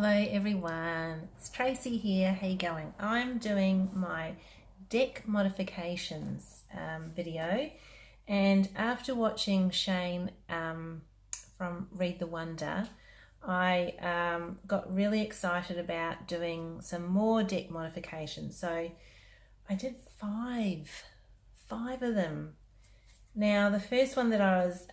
Hello everyone, it's Tracy here. How you going? I'm doing my deck modifications video, and after watching Shane from Read the Wonder, I got really excited about doing some more deck modifications. So I did five of them. Now the first one that I was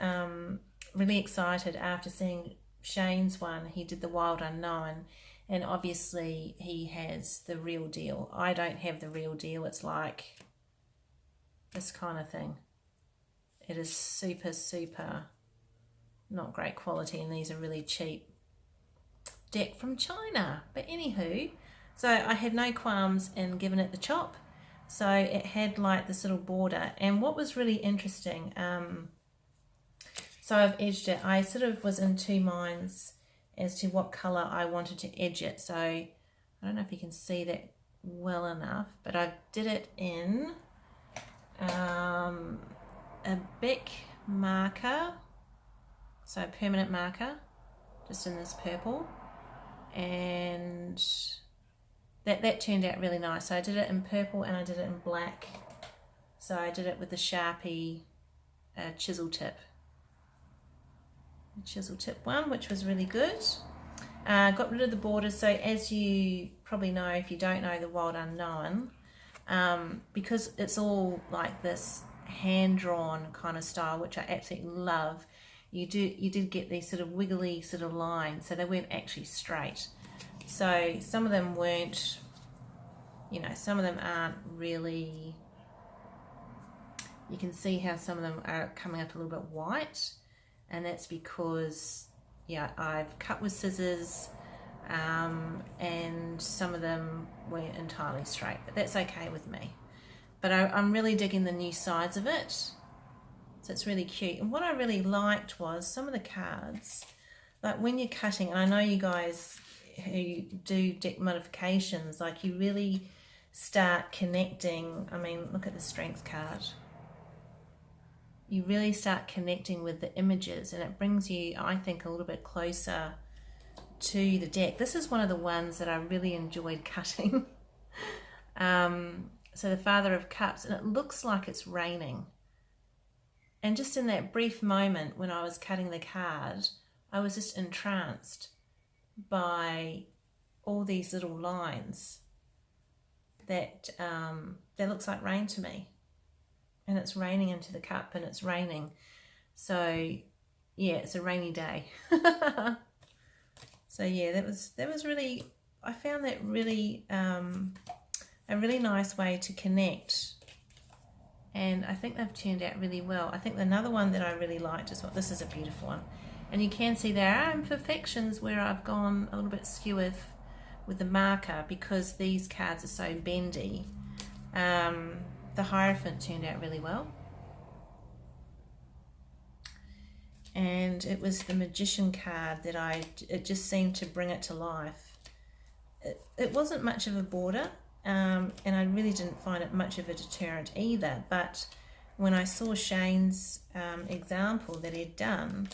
really excited after seeing Shane's one, he did the Wild Unknown, and obviously he has the real deal. I don't have the real deal. It's like this kind of thing. It is super not great quality, and these are really cheap deck from China. But anywho, so I had no qualms in giving it the chop. So it had like this little border, and what was really interesting, so I've edged it. I sort of was in two minds as to what colour I wanted to edge it. So I don't know if you can see that well enough, but I did it in a Bic marker, so a permanent marker, just in this purple, and that turned out really nice. So I did it in purple and I did it in black. So I did it with the Sharpie chisel tip one, which was really good. Got rid of the borders. So as you probably know, if you don't know the Wild Unknown, because it's all like this hand-drawn kind of style, which I absolutely love, you did get these sort of wiggly sort of lines, so they weren't actually straight. So some of them weren't, you know, some of them aren't really, you can see how some of them are coming up a little bit white. And that's because, yeah, I've cut with scissors, and some of them weren't entirely straight, but that's okay with me. But I'm really digging the new sides of it, so it's really cute. And what I really liked was some of the cards, like when you're cutting, and I know you guys who do deck modifications, like you really start connecting. I mean, look at the Strength card. You really start connecting with the images, and it brings you, I think, a little bit closer to the deck. This is one of the ones that I really enjoyed cutting. So the Father of Cups, and it looks like it's raining. And just in that brief moment when I was cutting the card, I was just entranced by all these little lines that looks like rain to me. And it's raining into the cup, and it's raining. So yeah, it's a rainy day. So yeah, that was really, I found that really a really nice way to connect, and I think they've turned out really well. I think another one that I really liked is this is a beautiful one, and you can see there are imperfections where I've gone a little bit skew with the marker because these cards are so bendy. The Hierophant turned out really well, and it was the Magician card that it just seemed to bring it to life. It wasn't much of a border, and I really didn't find it much of a deterrent either, but when I saw Shane's example that he'd done,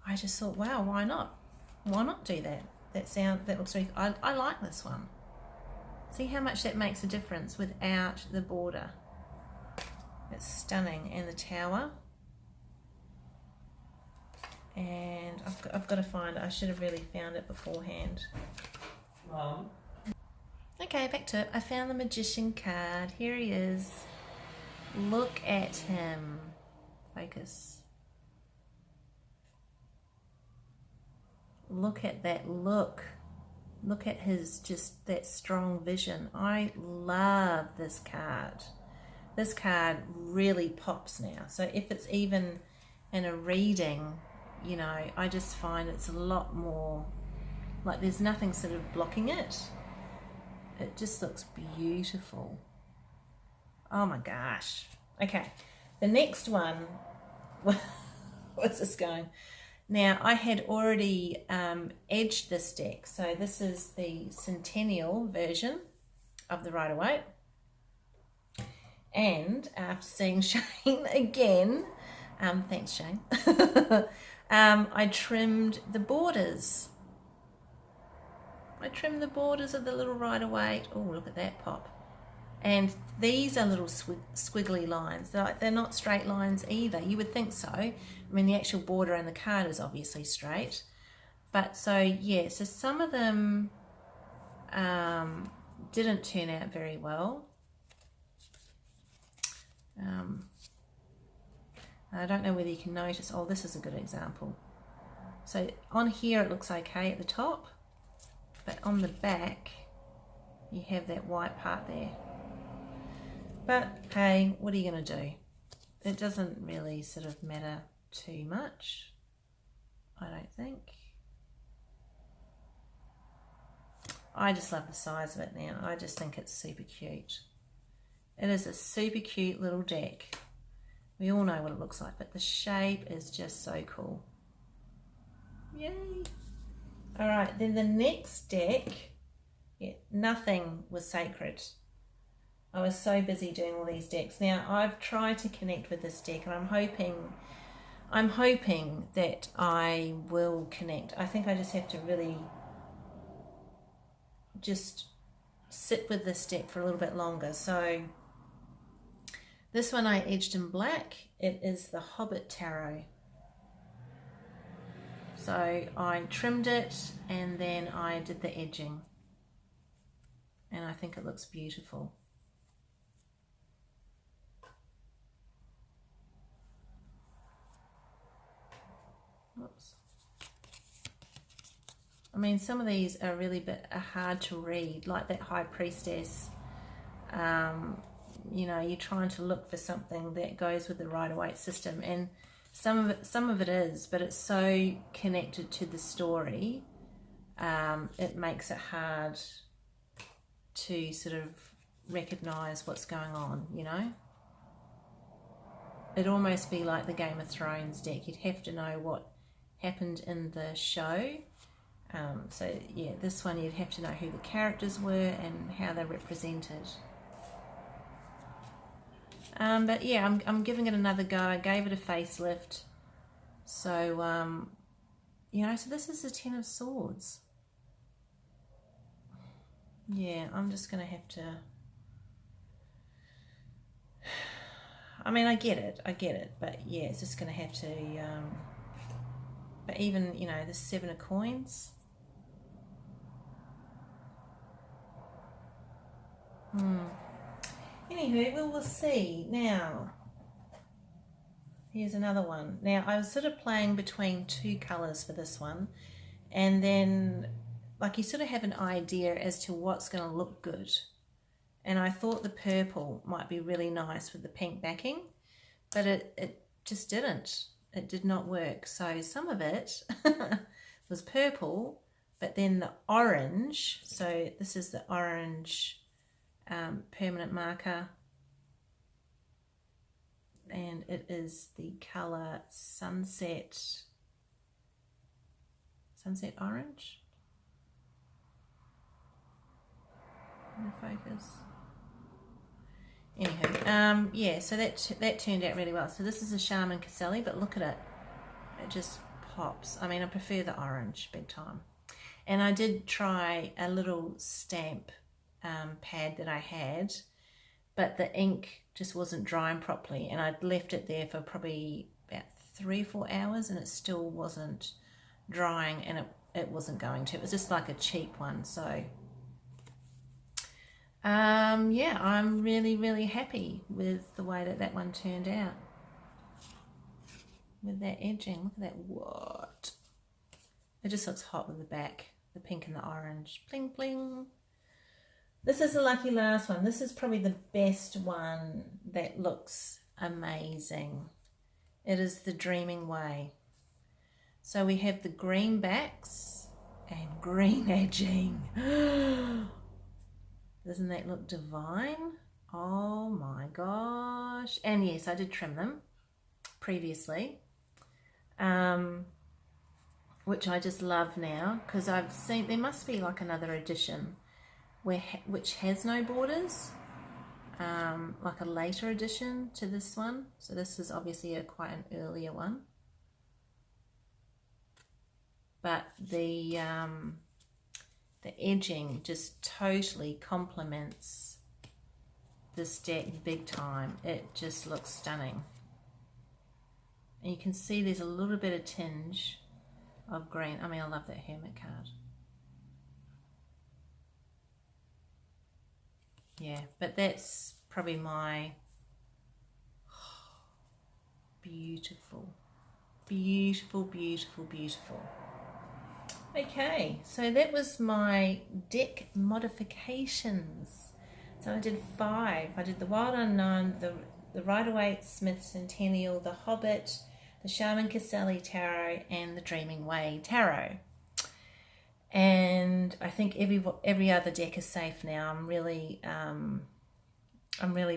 I just thought, wow, why not do that? That looks really, I like this one. See how much that makes a difference without the border. It's stunning. And the Tower, and I've got to find it. I should have really found it beforehand. Mom. Okay, back to it. I found the Magician card. Here he is. Look at him. Focus. Look at that look. Look at his, just that strong vision. I love this card. This card really pops now. So if it's even in a reading, you know, I just find it's a lot more, like there's nothing sort of blocking it. It just looks beautiful. Oh my gosh. Okay, the next one, what's this going? Now I had already edged this deck. So this is the Centennial version of the Rider-Waite. And after seeing Shane again, thanks Shane, I trimmed the borders. I trimmed the borders of the little Rider-Waite. Oh, look at that pop. And these are little squiggly lines. They're not straight lines either. You would think so. I mean, the actual border and the card is obviously straight. But so, yeah, so some of them didn't turn out very well. I don't know whether you can notice. Oh, this is a good example. So on here it looks okay at the top, but on the back you have that white part there. But hey, what are you going to do? It doesn't really sort of matter too much, I don't think. I just love the size of it now. I just think it's super cute. It is a super cute little deck. We all know what it looks like, but the shape is just so cool. Yay! All right, then the next deck, yeah, nothing was sacred. I was so busy doing all these decks. Now I've tried to connect with this deck, and I'm hoping that I will connect. I think I just have to really just sit with this deck for a little bit longer. So this one I edged in black. It is the Hobbit Tarot. So I trimmed it and then I did the edging, and I think it looks beautiful. Oops. I mean, some of these are really hard to read, like that High Priestess. You know, you're trying to look for something that goes with the Rider-Waite system, and some of it is, but it's so connected to the story, it makes it hard to sort of recognize what's going on, you know. It'd almost be like the Game of Thrones deck. You'd have to know what happened in the show. So yeah, this one you'd have to know who the characters were and how they're represented. But yeah, I'm giving it another go. I gave it a facelift. So, you know, so this is the Ten of Swords. Yeah, I'm just going to have to... I mean, I get it, but yeah, it's just going to have to... But even, you know, the Seven of Coins... Anywho, we'll see. Now, here's another one. Now, I was sort of playing between two colours for this one, and then, like, you sort of have an idea as to what's going to look good. And I thought the purple might be really nice with the pink backing, but it just didn't. It did not work. So some of it was purple, but then the orange, so this is the orange permanent marker, and it is the colour sunset orange. In the focus. Anywho, yeah, so that turned out really well. So this is a Sharman-Caselli, but look at it. It just pops. I mean, I prefer the orange big time. And I did try a little stamp pad that I had, but the ink just wasn't drying properly, and I'd left it there for probably about 3 or 4 hours, and it still wasn't drying, and it wasn't going to. It was just like a cheap one. So yeah, I'm really happy with the way that one turned out with that edging. Look at that. What? It just looks hot with the back, the pink and the orange. Bling bling. This is the lucky last one. This is probably the best one that looks amazing. It is the Dreaming Way. So we have the green backs and green edging. Doesn't that look divine? Oh my gosh. And yes, I did trim them previously, which I just love now, because I've seen there must be like another edition which has no borders, like a later edition to this one. So this is obviously quite an earlier one, but the the edging just totally complements this deck big time. It just looks stunning. And you can see there's a little bit of tinge of green. I mean, I love that Hermit card. Yeah, but that's probably my beautiful, beautiful, beautiful, beautiful. Okay, so that was my deck modifications. So I did 5. I did the Wild Unknown, the Rider-Waite Smith Centennial, the Hobbit, the Sharman-Caselli Tarot, and the Dreaming Way Tarot. And I think every other deck is safe now. I'm really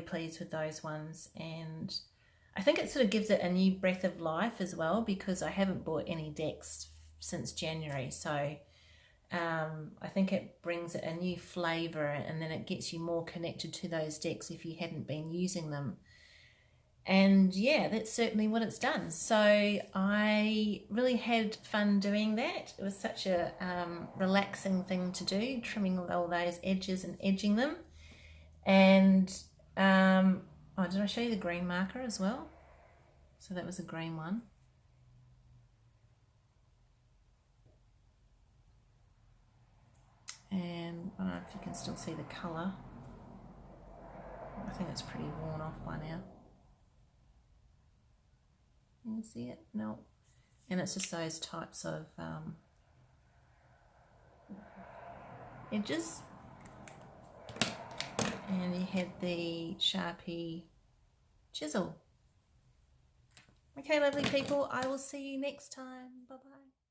pleased with those ones, and I think it sort of gives it a new breath of life as well, because I haven't bought any decks since January, so I think it brings it a new flavour, and then it gets you more connected to those decks if you hadn't been using them. And yeah, that's certainly what it's done. So I really had fun doing that. It was such a relaxing thing to do, trimming all those edges and edging them. And oh, did I show you the green marker as well? So that was a green one. And I don't know if you can still see the colour. I think it's pretty worn off by now. Can you see it? No. And it's just those types of edges. And you had the Sharpie chisel. Okay, lovely people, I will see you next time. Bye-bye.